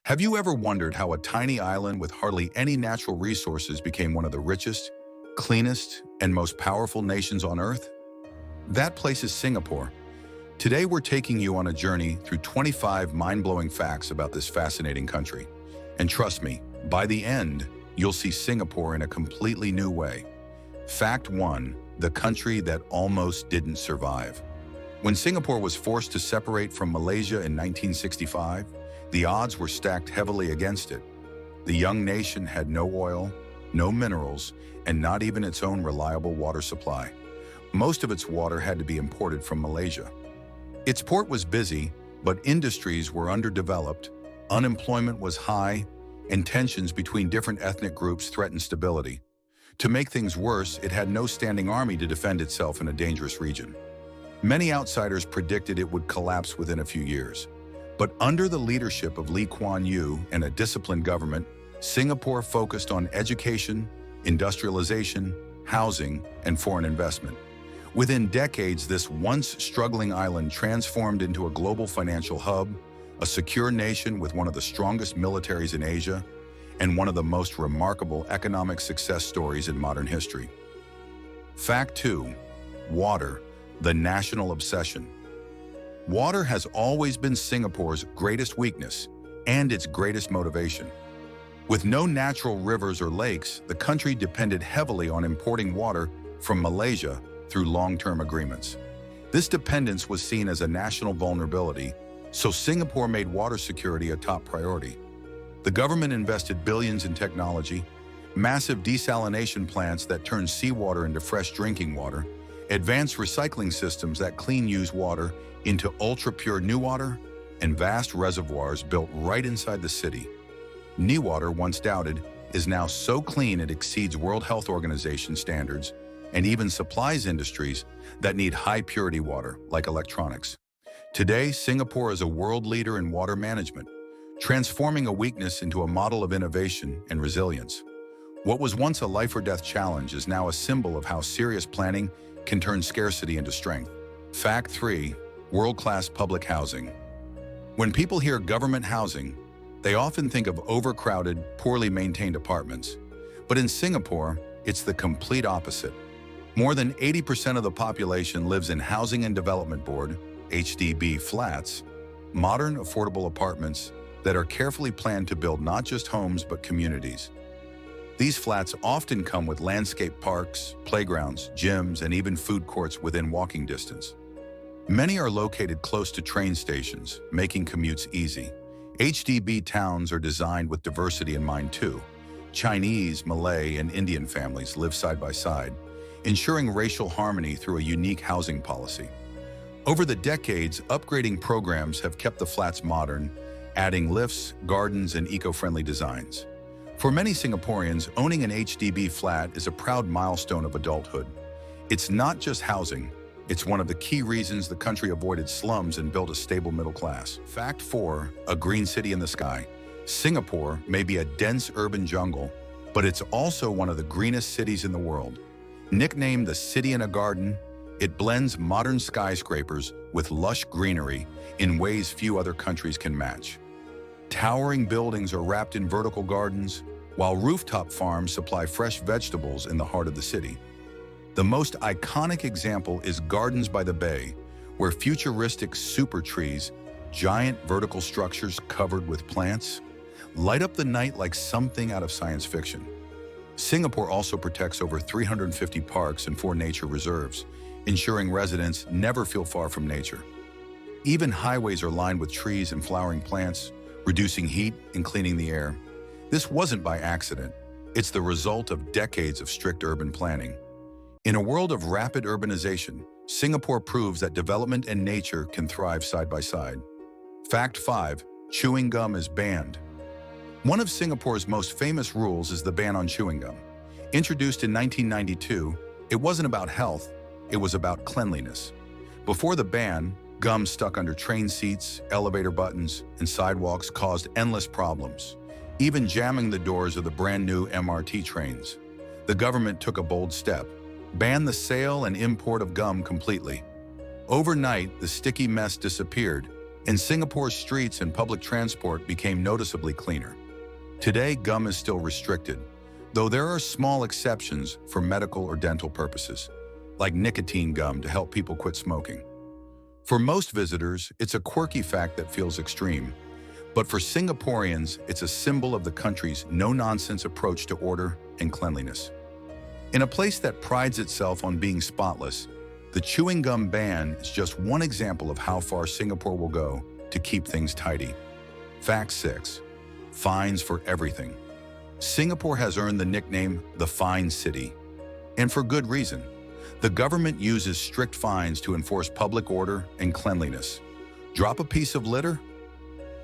Have you ever wondered how a tiny island with hardly any natural resources became one of the richest, cleanest, and most powerful nations on Earth? That place is Singapore. Today we're taking you on a journey through 25 mind-blowing facts about this fascinating country. And trust me, by the end, you'll see Singapore in a completely new way. Fact 1. The country that almost didn't survive. When Singapore was forced to separate from Malaysia in 1965, the odds were stacked heavily against it. The young nation had no oil, no minerals, and not even its own reliable water supply. Most of its water had to be imported from Malaysia. Its port was busy, but industries were underdeveloped, unemployment was high, and tensions between different ethnic groups threatened stability. To make things worse, it had no standing army to defend itself in a dangerous region. Many outsiders predicted it would collapse within a few years. But under the leadership of Lee Kuan Yew and a disciplined government, Singapore focused on education, industrialization, housing, and foreign investment. Within decades, this once struggling island transformed into a global financial hub, a secure nation with one of the strongest militaries in Asia, and one of the most remarkable economic success stories in modern history. Fact 2. Water, the national obsession. Water has always been Singapore's greatest weakness and its greatest motivation. With no natural rivers or lakes, the country depended heavily on importing water from Malaysia through long-term agreements. This dependence was seen as a national vulnerability, so Singapore made water security a top priority. The government invested billions in technology, massive desalination plants that turn seawater into fresh drinking water, advanced recycling systems that clean used water into ultra-pure NEWater, and vast reservoirs built right inside the city. NEWater, once doubted, is now so clean it exceeds World Health Organization standards and even supplies industries that need high-purity water, like electronics. Today, Singapore is a world leader in water management, transforming a weakness into a model of innovation and resilience. What was once a life-or-death challenge is now a symbol of how serious planning can turn scarcity into strength. Fact 3. World-class public housing. When people hear government housing, they often think of overcrowded, poorly maintained apartments. But in Singapore, it's the complete opposite. More than 80% of the population lives in Housing and Development Board, HDB flats, modern, affordable apartments that are carefully planned to build not just homes but communities. These flats often come with landscape parks, playgrounds, gyms, and even food courts within walking distance. Many are located close to train stations, making commutes easy. HDB towns are designed with diversity in mind too. Chinese, Malay, and Indian families live side by side, ensuring racial harmony through a unique housing policy. Over the decades, upgrading programs have kept the flats modern, adding lifts, gardens, and eco-friendly designs. For many Singaporeans, owning an HDB flat is a proud milestone of adulthood. It's not just housing, it's one of the key reasons the country avoided slums and built a stable middle class. Fact 4. A green city in the sky. Singapore may be a dense urban jungle, but it's also one of the greenest cities in the world. Nicknamed the City in a Garden, it blends modern skyscrapers with lush greenery in ways few other countries can match. Towering buildings are wrapped in vertical gardens, while rooftop farms supply fresh vegetables in the heart of the city. The most iconic example is Gardens by the Bay, where futuristic super trees, giant vertical structures covered with plants, light up the night like something out of science fiction. Singapore also protects over 350 parks and 4 nature reserves, ensuring residents never feel far from nature. Even highways are lined with trees and flowering plants, reducing heat and cleaning the air. This wasn't by accident. It's the result of decades of strict urban planning. In a world of rapid urbanization, Singapore proves that development and nature can thrive side by side. Fact 5. Chewing gum is banned. One of Singapore's most famous rules is the ban on chewing gum. Introduced in 1992, it wasn't about health, it was about cleanliness. Before the ban, gum stuck under train seats, elevator buttons, and sidewalks caused endless problems, even jamming the doors of the brand new MRT trains. The government took a bold step, banned the sale and import of gum completely. Overnight, the sticky mess disappeared, and Singapore's streets and public transport became noticeably cleaner. Today, gum is still restricted, though there are small exceptions for medical or dental purposes, like nicotine gum to help people quit smoking. For most visitors, it's a quirky fact that feels extreme, but for Singaporeans, it's a symbol of the country's no-nonsense approach to order and cleanliness. In a place that prides itself on being spotless, the chewing gum ban is just one example of how far Singapore will go to keep things tidy. Fact 6. Fines for everything. Singapore has earned the nickname the Fine City, and for good reason. The government uses strict fines to enforce public order and cleanliness. Drop a piece of litter?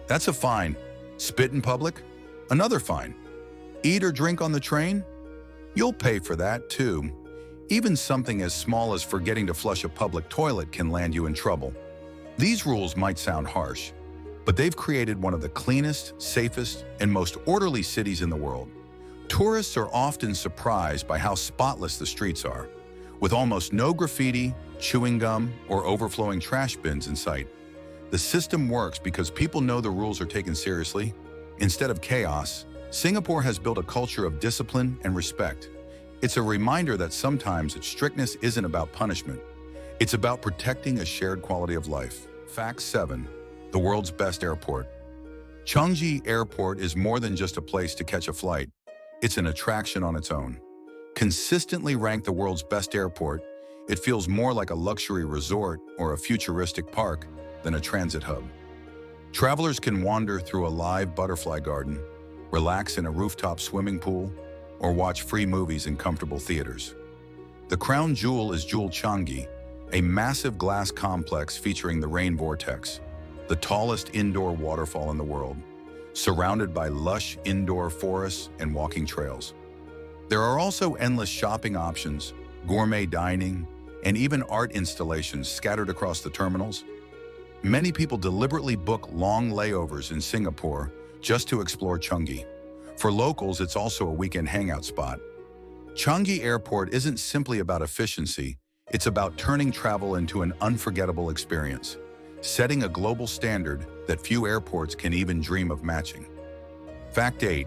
That's a fine. Spit in public? Another fine. Eat or drink on the train? You'll pay for that too. Even something as small as forgetting to flush a public toilet can land you in trouble. These rules might sound harsh, but they've created one of the cleanest, safest, and most orderly cities in the world. Tourists are often surprised by how spotless the streets are, with almost no graffiti, chewing gum, or overflowing trash bins in sight. The system works because people know the rules are taken seriously. Instead of chaos, Singapore has built a culture of discipline and respect. It's a reminder that sometimes its strictness isn't about punishment. It's about protecting a shared quality of life. Fact 7. The world's best airport. Changi Airport is more than just a place to catch a flight. It's an attraction on its own. Consistently ranked the world's best airport, it feels more like a luxury resort or a futuristic park than a transit hub. Travelers can wander through a live butterfly garden, relax in a rooftop swimming pool, or watch free movies in comfortable theaters. The crown jewel is Jewel Changi, a massive glass complex featuring the rain vortex, the tallest indoor waterfall in the world, surrounded by lush indoor forests and walking trails. There are also endless shopping options, gourmet dining, and even art installations scattered across the terminals. Many people deliberately book long layovers in Singapore just to explore Changi. For locals, it's also a weekend hangout spot. Changi Airport isn't simply about efficiency, it's about turning travel into an unforgettable experience, setting a global standard that few airports can even dream of matching. Fact 8.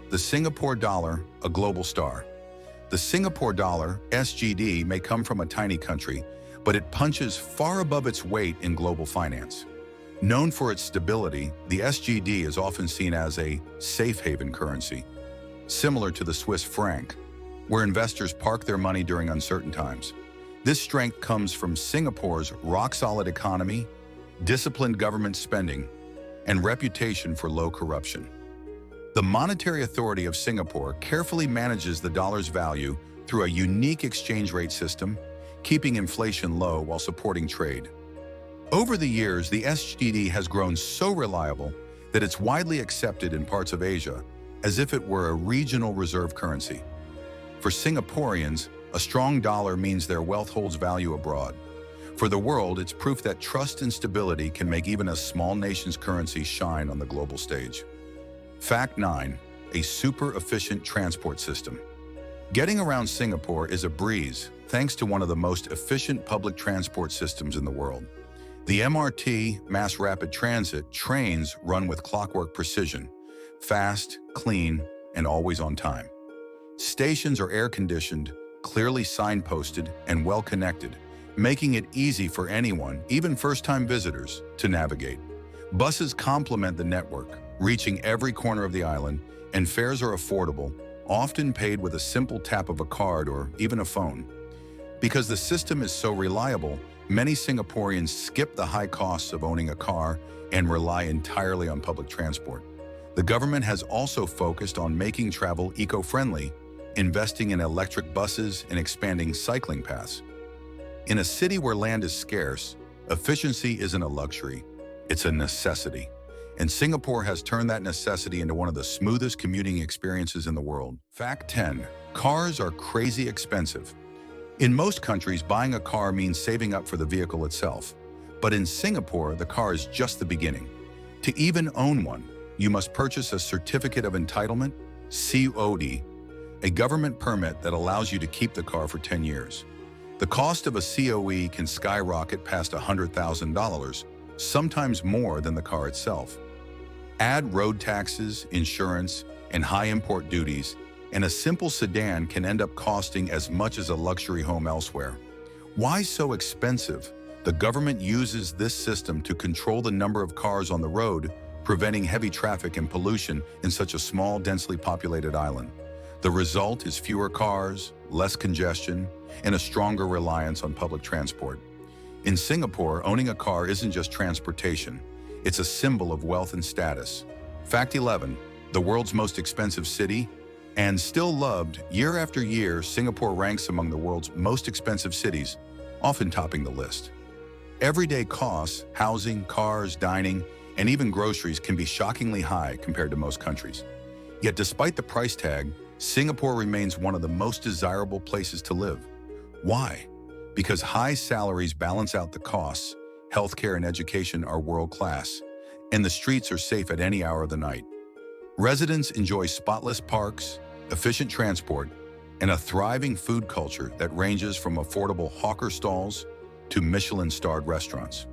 The Singapore dollar, a global star. The Singapore dollar, SGD, may come from a tiny country, but it punches far above its weight in global finance. Known for its stability, the SGD is often seen as a safe haven currency, similar to the Swiss franc, where investors park their money during uncertain times. This strength comes from Singapore's rock-solid economy, disciplined government spending, and reputation for low corruption. The Monetary Authority of Singapore carefully manages the dollar's value through a unique exchange rate system, keeping inflation low while supporting trade. Over the years, the SGD has grown so reliable that it's widely accepted in parts of Asia as if it were a regional reserve currency. For Singaporeans, a strong dollar means their wealth holds value abroad. For the world, it's proof that trust and stability can make even a small nation's currency shine on the global stage. Fact 9. A super efficient transport system. Getting around Singapore is a breeze thanks to one of the most efficient public transport systems in the world. The MRT, Mass Rapid Transit, trains run with clockwork precision, fast, clean, and always on time. Stations are air-conditioned, clearly signposted, and well-connected, making it easy for anyone, even first-time visitors, to navigate. Buses complement the network, reaching every corner of the island, and fares are affordable, often paid with a simple tap of a card or even a phone. Because the system is so reliable, many Singaporeans skip the high costs of owning a car and rely entirely on public transport. The government has also focused on making travel eco-friendly, investing in electric buses and expanding cycling paths. In a city where land is scarce, efficiency isn't a luxury, it's a necessity. And Singapore has turned that necessity into one of the smoothest commuting experiences in the world. Fact 10. Cars are crazy expensive. In most countries, buying a car means saving up for the vehicle itself. But in Singapore, the car is just the beginning. To even own one, you must purchase a Certificate of Entitlement, COD, a government permit that allows you to keep the car for 10 years. The cost of a COE can skyrocket past $100,000, sometimes more than the car itself. Add road taxes, insurance, and high import duties, and a simple sedan can end up costing as much as a luxury home elsewhere. Why so expensive? The government uses this system to control the number of cars on the road, preventing heavy traffic and pollution in such a small, densely populated island. The result is fewer cars, less congestion, and a stronger reliance on public transport. In Singapore, owning a car isn't just transportation, it's a symbol of wealth and status. Fact 11, the world's most expensive city, and still loved, year after year, Singapore ranks among the world's most expensive cities, often topping the list. Everyday costs, housing, cars, dining, and even groceries can be shockingly high compared to most countries. Yet despite the price tag, Singapore remains one of the most desirable places to live. Why? Because high salaries balance out the costs, healthcare and education are world-class, and the streets are safe at any hour of the night. Residents enjoy spotless parks, efficient transport, and a thriving food culture that ranges from affordable hawker stalls to Michelin-starred restaurants.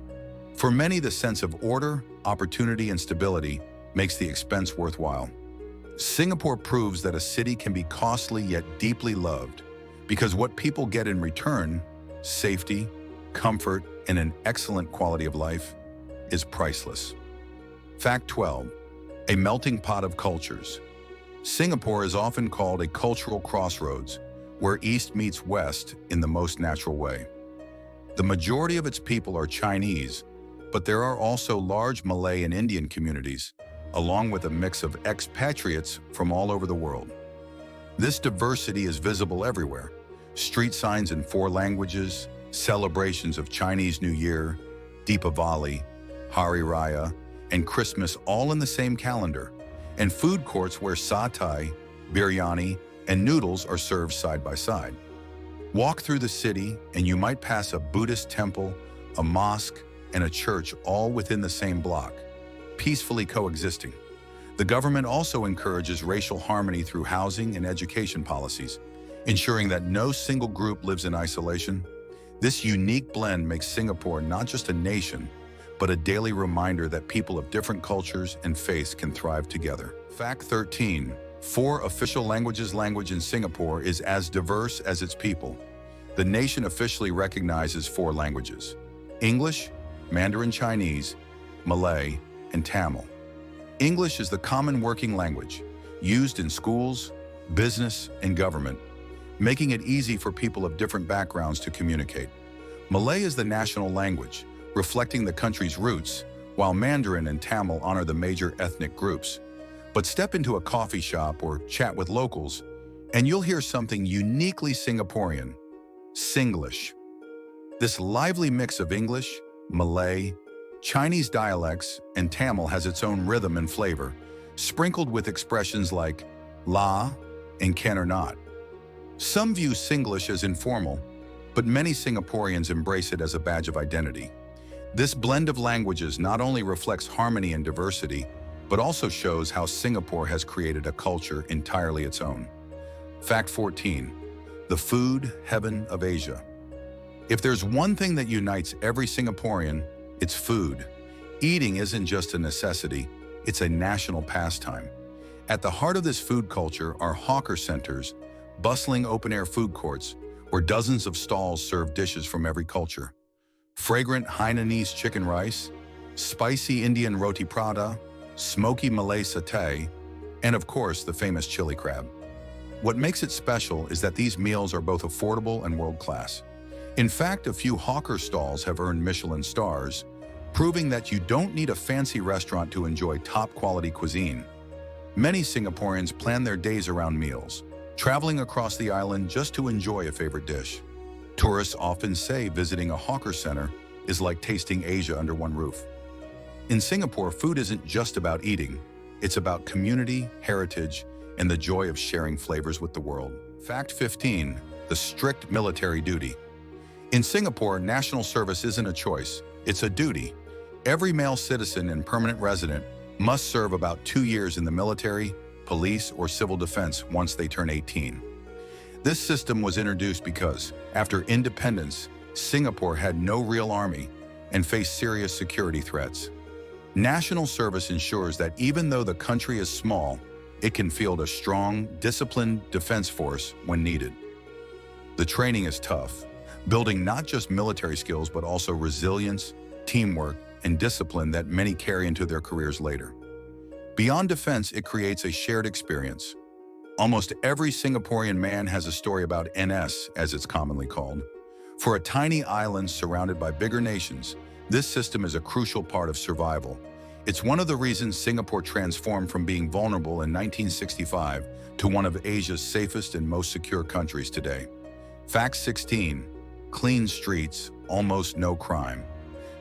For many, the sense of order, opportunity, and stability makes the expense worthwhile. Singapore proves that a city can be costly yet deeply loved, because what people get in return, safety, comfort, and an excellent quality of life, is priceless. Fact 12, a melting pot of cultures. Singapore is often called a cultural crossroads, where East meets West in the most natural way. The majority of its people are Chinese, but there are also large Malay and Indian communities, along with a mix of expatriates from all over the world. This diversity is visible everywhere. Street signs in 4 languages, celebrations of Chinese New Year, Deepavali, Hari Raya, and Christmas all in the same calendar, and food courts where satay, biryani, and noodles are served side by side. Walk through the city and you might pass a Buddhist temple, a mosque, and a church all within the same block, peacefully coexisting. The government also encourages racial harmony through housing and education policies, ensuring that no single group lives in isolation. This unique blend makes Singapore not just a nation, but a daily reminder that people of different cultures and faiths can thrive together. Fact 13, 4 official languages. Language in Singapore is as diverse as its people. The nation officially recognizes 4 languages: English, Mandarin Chinese, Malay, and Tamil. English is the common working language, used in schools, business, and government, making it easy for people of different backgrounds to communicate. Malay is the national language, reflecting the country's roots, while Mandarin and Tamil honor the major ethnic groups. But step into a coffee shop or chat with locals, and you'll hear something uniquely Singaporean: Singlish. This lively mix of English, Malay, Chinese dialects, and Tamil has its own rhythm and flavor, sprinkled with expressions like la and can or not. Some view Singlish as informal, but many Singaporeans embrace it as a badge of identity. This blend of languages not only reflects harmony and diversity, but also shows how Singapore has created a culture entirely its own. Fact 14, the food heaven of Asia. If there's one thing that unites every Singaporean, it's food. Eating isn't just a necessity, it's a national pastime. At the heart of this food culture are hawker centers, bustling open-air food courts, where dozens of stalls serve dishes from every culture. Fragrant Hainanese chicken rice, spicy Indian roti prata, smoky Malay satay, and of course the famous chili crab. What makes it special is that these meals are both affordable and world-class. In fact, a few hawker stalls have earned Michelin stars, proving that you don't need a fancy restaurant to enjoy top-quality cuisine. Many Singaporeans plan their days around meals, traveling across the island just to enjoy a favorite dish. Tourists often say visiting a hawker center is like tasting Asia under one roof. In Singapore, food isn't just about eating. It's about community, heritage, and the joy of sharing flavors with the world. Fact 15, the strict military duty. In Singapore, national service isn't a choice, it's a duty. Every male citizen and permanent resident must serve about 2 years in the military, police, or civil defense once they turn 18. This system was introduced because, after independence, Singapore had no real army, and face serious security threats. National service ensures that even though the country is small, it can field a strong, disciplined defense force when needed. The training is tough, building not just military skills but also resilience, teamwork, and discipline that many carry into their careers later. Beyond defense, it creates a shared experience. Almost every Singaporean man has a story about NS, as it's commonly called. For a tiny island surrounded by bigger nations, this system is a crucial part of survival. It's one of the reasons Singapore transformed from being vulnerable in 1965 to one of Asia's safest and most secure countries today. Fact 16. Clean streets, almost no crime.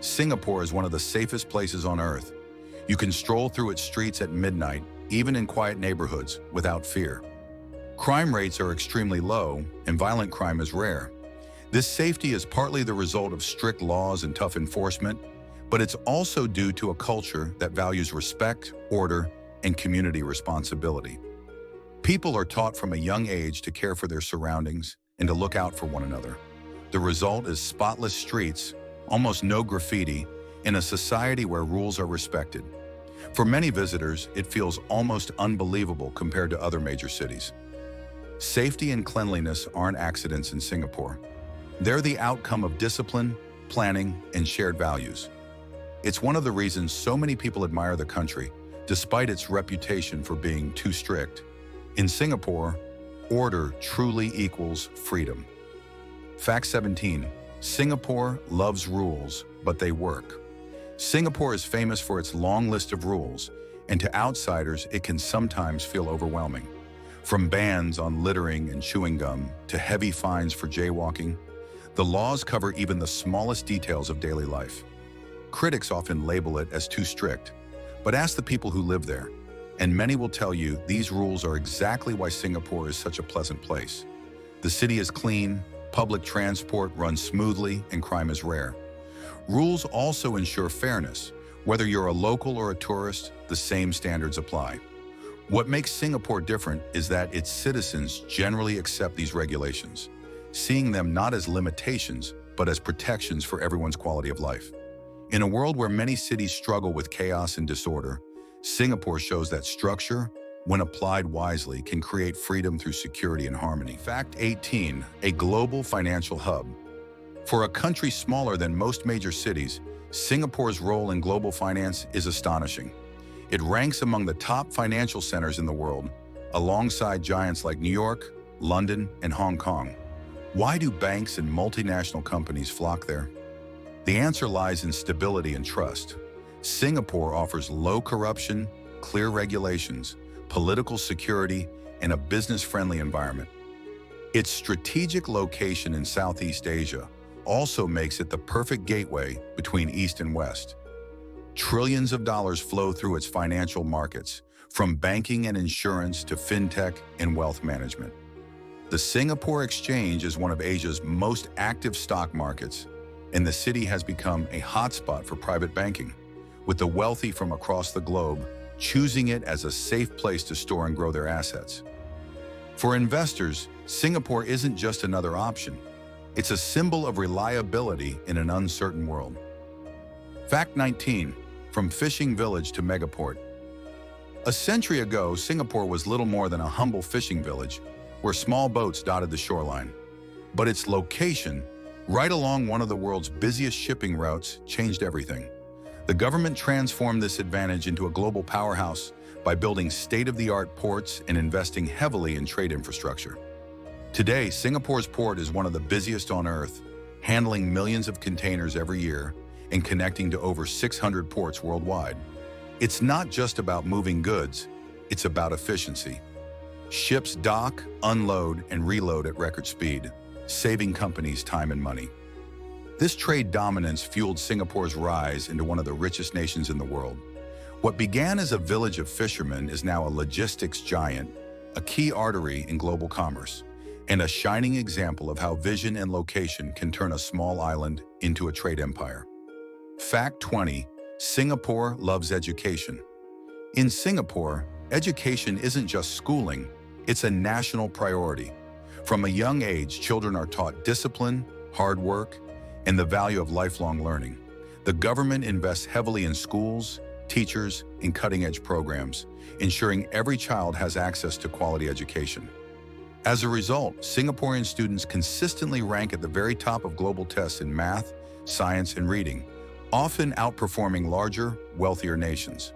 Singapore is one of the safest places on Earth. You can stroll through its streets at midnight, even in quiet neighborhoods, without fear. Crime rates are extremely low, and violent crime is rare. This safety is partly the result of strict laws and tough enforcement, but it's also due to a culture that values respect, order, and community responsibility. People are taught from a young age to care for their surroundings and to look out for one another. The result is spotless streets, almost no graffiti, in a society where rules are respected. For many visitors, it feels almost unbelievable compared to other major cities. Safety and cleanliness aren't accidents in Singapore. They're the outcome of discipline, planning, and shared values. It's one of the reasons so many people admire the country, despite its reputation for being too strict. In Singapore, order truly equals freedom. Fact 17. Singapore loves rules, but they work. Singapore is famous for its long list of rules, and to outsiders, it can sometimes feel overwhelming. From bans on littering and chewing gum to heavy fines for jaywalking, the laws cover even the smallest details of daily life. Critics often label it as too strict, but ask the people who live there, and many will tell you these rules are exactly why Singapore is such a pleasant place. The city is clean, public transport runs smoothly, and crime is rare. Rules also ensure fairness. Whether you're a local or a tourist, the same standards apply. What makes Singapore different is that its citizens generally accept these regulations, seeing them not as limitations, but as protections for everyone's quality of life. In a world where many cities struggle with chaos and disorder, Singapore shows that structure, when applied wisely, can create freedom through security and harmony. Fact 18. A global financial hub. For a country smaller than most major cities, Singapore's role in global finance is astonishing. It ranks among the top financial centers in the world, alongside giants like New York, London, and Hong Kong. Why do banks and multinational companies flock there? The answer lies in stability and trust. Singapore offers low corruption, clear regulations, political security, and a business-friendly environment. Its strategic location in Southeast Asia also makes it the perfect gateway between East and West. Trillions of dollars flow through its financial markets, from banking and insurance to fintech and wealth management. The Singapore Exchange is one of Asia's most active stock markets, and the city has become a hotspot for private banking, with the wealthy from across the globe choosing it as a safe place to store and grow their assets. For investors, Singapore isn't just another option. It's a symbol of reliability in an uncertain world. Fact 19. From fishing village to megaport. A century ago, Singapore was little more than a humble fishing village where small boats dotted the shoreline. But its location, right along one of the world's busiest shipping routes, changed everything. The government transformed this advantage into a global powerhouse by building state-of-the-art ports and investing heavily in trade infrastructure. Today, Singapore's port is one of the busiest on Earth, handling millions of containers every year and connecting to over 600 ports worldwide. It's not just about moving goods, it's about efficiency. Ships dock, unload, and reload at record speed, saving companies time and money. This trade dominance fueled Singapore's rise into one of the richest nations in the world. What began as a village of fishermen is now a logistics giant, a key artery in global commerce, and a shining example of how vision and location can turn a small island into a trade empire. Fact 20. Singapore loves education. In Singapore, education isn't just schooling, it's a national priority. From a young age, children are taught discipline, hard work, and the value of lifelong learning. The government invests heavily in schools, teachers, and cutting-edge programs, ensuring every child has access to quality education. As a result, Singaporean students consistently rank at the very top of global tests in math, science, and reading, often outperforming larger, wealthier nations.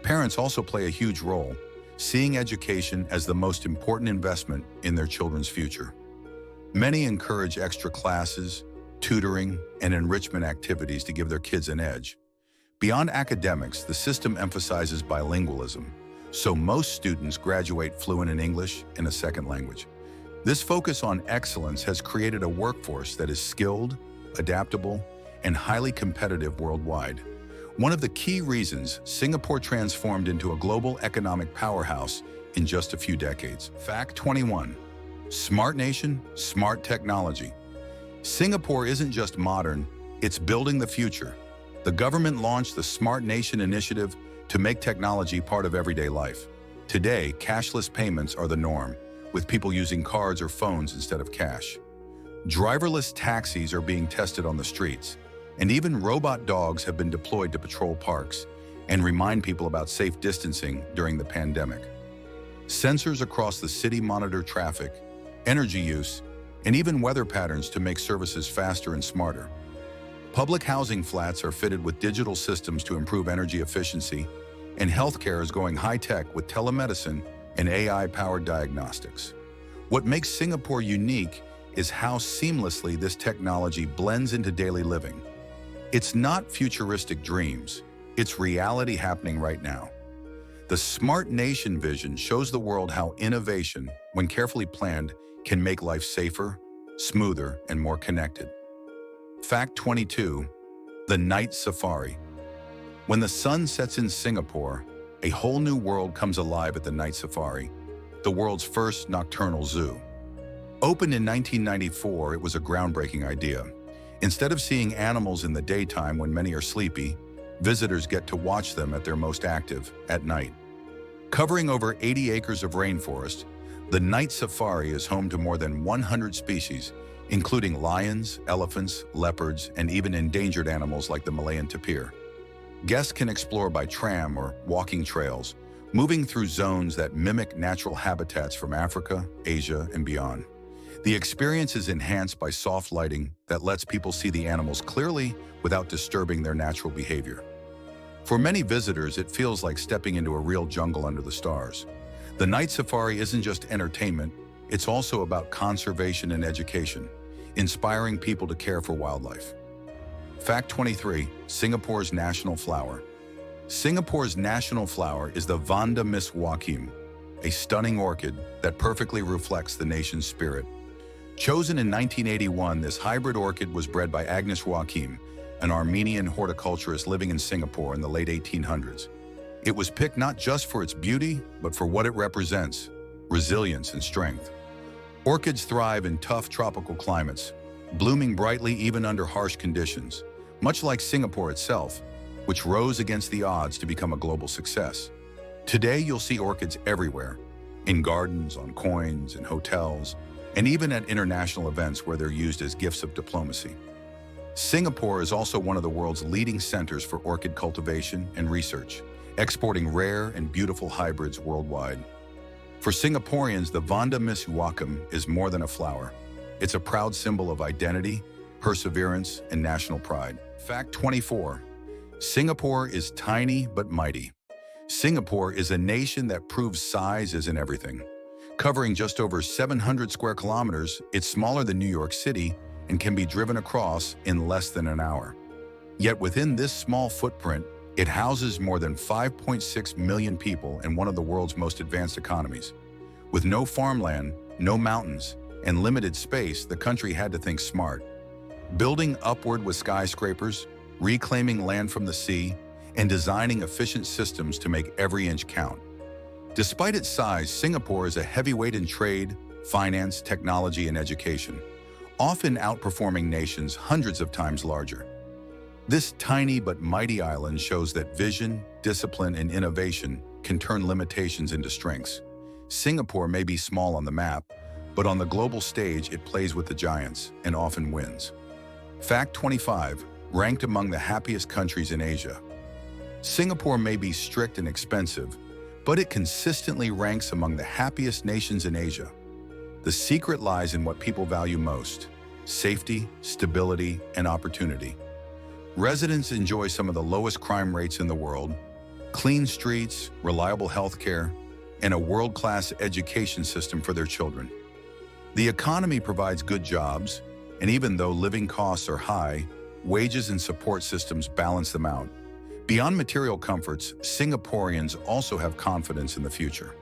Parents also play a huge role, seeing education as the most important investment in their children's future. Many encourage extra classes, tutoring, and enrichment activities to give their kids an edge. Beyond academics, the system emphasizes bilingualism, so most students graduate fluent in English and a second language. This focus on excellence has created a workforce that is skilled, adaptable, and highly competitive worldwide. One of the key reasons Singapore transformed into a global economic powerhouse in just a few decades. Fact 21. Smart nation, smart technology. Singapore isn't just modern, it's building the future. The government launched the Smart Nation initiative to make technology part of everyday life. Today, cashless payments are the norm, with people using cards or phones instead of cash. Driverless taxis are being tested on the streets, and even robot dogs have been deployed to patrol parks and remind people about safe distancing during the pandemic. Sensors across the city monitor traffic, energy use, and even weather patterns to make services faster and smarter. Public housing flats are fitted with digital systems to improve energy efficiency, and healthcare is going high-tech with telemedicine and AI-powered diagnostics. What makes Singapore unique is how seamlessly this technology blends into daily living. It's not futuristic dreams, it's reality happening right now. The Smart Nation vision shows the world how innovation, when carefully planned, can make life safer, smoother, and more connected. Fact 22. The night safari. When the sun sets in Singapore, a whole new world comes alive at the night safari, the world's first nocturnal zoo. Opened in 1994, it was a groundbreaking idea. Instead of seeing animals in the daytime when many are sleepy, visitors get to watch them at their most active at night. Covering over 80 acres of rainforest, the night safari is home to more than 100 species, including lions, elephants, leopards, and even endangered animals like the Malayan tapir. Guests can explore by tram or walking trails, moving through zones that mimic natural habitats from Africa, Asia, and beyond. The experience is enhanced by soft lighting that lets people see the animals clearly without disturbing their natural behavior. For many visitors, it feels like stepping into a real jungle under the stars. The night safari isn't just entertainment, it's also about conservation and education, inspiring people to care for wildlife. Fact 23. Singapore's national flower. Singapore's national flower is the Vanda Miss Joaquim, a stunning orchid that perfectly reflects the nation's spirit. Chosen in 1981, this hybrid orchid was bred by Agnes Joaquim, an Armenian horticulturist living in Singapore in the late 1800s. It was picked not just for its beauty, but for what it represents: resilience and strength. Orchids thrive in tough tropical climates, blooming brightly even under harsh conditions, much like Singapore itself, which rose against the odds to become a global success. Today, you'll see orchids everywhere, in gardens, on coins, in hotels, and even at international events where they're used as gifts of diplomacy. Singapore is also one of the world's leading centers for orchid cultivation and research, exporting rare and beautiful hybrids worldwide. For Singaporeans, the Vanda Miss Joaquim is more than a flower. It's a proud symbol of identity, perseverance, and national pride. Fact 24. Singapore is tiny but mighty. Singapore is a nation that proves size isn't everything. Covering just over 700 square kilometers, it's smaller than New York City and can be driven across in less than an hour. Yet within this small footprint, it houses more than 5.6 million people and one of the world's most advanced economies. With no farmland, no mountains, and limited space, the country had to think smart. Building upward with skyscrapers, reclaiming land from the sea, and designing efficient systems to make every inch count. Despite its size, Singapore is a heavyweight in trade, finance, technology, and education, often outperforming nations hundreds of times larger. This tiny but mighty island shows that vision, discipline, and innovation can turn limitations into strengths. Singapore may be small on the map, but on the global stage it plays with the giants and often wins. Fact 25. ranked among the happiest countries in Asia. Singapore may be strict and expensive, but it consistently ranks among the happiest nations in Asia. The secret lies in what people value most: safety, stability, and opportunity. Residents enjoy some of the lowest crime rates in the world, clean streets, reliable healthcare, and a world-class education system for their children. The economy provides good jobs, and even though living costs are high, wages and support systems balance them out. Beyond material comforts, Singaporeans also have confidence in the future.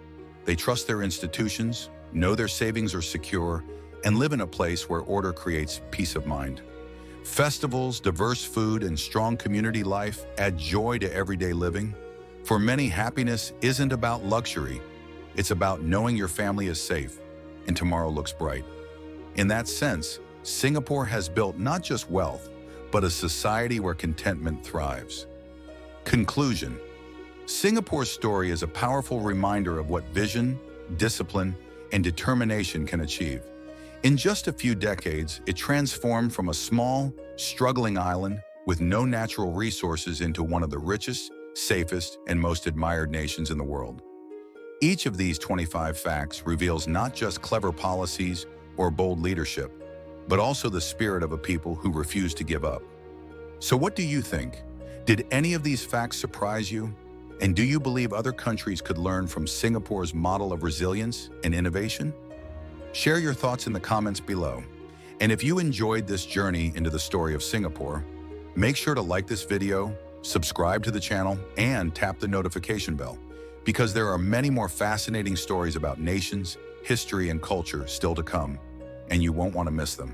They trust their institutions, know their savings are secure, and live in a place where order creates peace of mind. Festivals, diverse food, and strong community life add joy to everyday living. For many, happiness isn't about luxury. It's about knowing your family is safe and tomorrow looks bright. In that sense, Singapore has built not just wealth, but a society where contentment thrives. Conclusion: Singapore's story is a powerful reminder of what vision, discipline, and determination can achieve. In just a few decades, it transformed from a small, struggling island with no natural resources into one of the richest, safest, and most admired nations in the world. Each of these 25 facts reveals not just clever policies or bold leadership, but also the spirit of a people who refuse to give up. So what do you think? Did any of these facts surprise you? And do you believe other countries could learn from Singapore's model of resilience and innovation? Share your thoughts in the comments below. And if you enjoyed this journey into the story of Singapore, make sure to like this video, subscribe to the channel, and tap the notification bell, because there are many more fascinating stories about nations, history, and culture still to come, and you won't want to miss them.